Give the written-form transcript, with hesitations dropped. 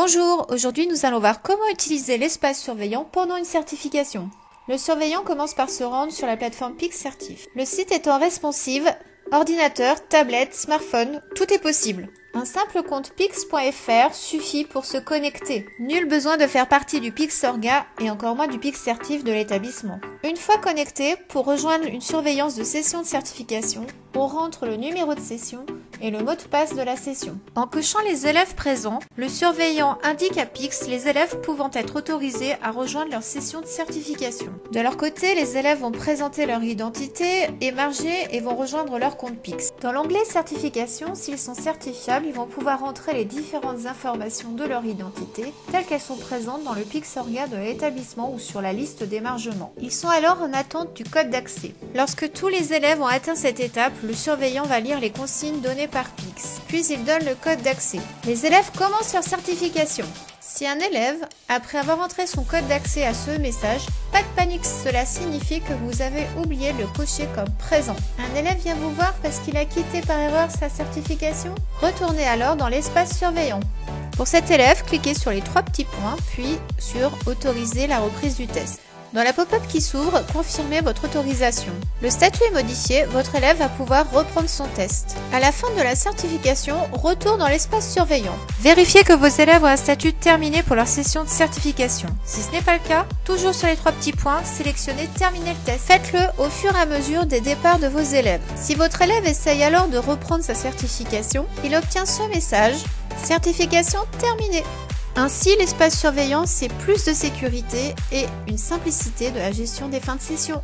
Bonjour, aujourd'hui nous allons voir comment utiliser l'espace surveillant pendant une certification. Le surveillant commence par se rendre sur la plateforme PixCertif. Le site étant responsive, ordinateur, tablette, smartphone, tout est possible. Un simple compte pix.fr suffit pour se connecter. Nul besoin de faire partie du Pixorga et encore moins du PixCertif de l'établissement. Une fois connecté, pour rejoindre une surveillance de session de certification, on rentre le numéro de session et le mot de passe de la session. En cochant les élèves présents, le surveillant indique à Pix les élèves pouvant être autorisés à rejoindre leur session de certification. De leur côté, les élèves vont présenter leur identité, émarger et vont rejoindre leur compte Pix. Dans l'onglet certification, s'ils sont certifiables, ils vont pouvoir entrer les différentes informations de leur identité, telles qu'elles sont présentes dans le Pixorga de l'établissement ou sur la liste d'émargement. Ils sont alors en attente du code d'accès. Lorsque tous les élèves ont atteint cette étape, le surveillant va lire les consignes données par Pix, puis il donne le code d'accès. Les élèves commencent leur certification. Si un élève, après avoir entré son code d'accès à ce message, pas de panique, cela signifie que vous avez oublié de le cocher comme présent. Un élève vient vous voir parce qu'il a quitté par erreur sa certification? Retournez alors dans l'espace surveillant. Pour cet élève, cliquez sur les 3 petits points, puis sur « Autoriser la reprise du test ». Dans la pop-up qui s'ouvre, confirmez votre autorisation. Le statut est modifié, votre élève va pouvoir reprendre son test. À la fin de la certification, retour dans l'espace surveillant. Vérifiez que vos élèves ont un statut terminé pour leur session de certification. Si ce n'est pas le cas, toujours sur les 3 petits points, sélectionnez Terminer le test. Faites-le au fur et à mesure des départs de vos élèves. Si votre élève essaye alors de reprendre sa certification, il obtient ce message « Certification terminée ». Ainsi, l'espace surveillant, c'est plus de sécurité et une simplicité de la gestion des fins de session.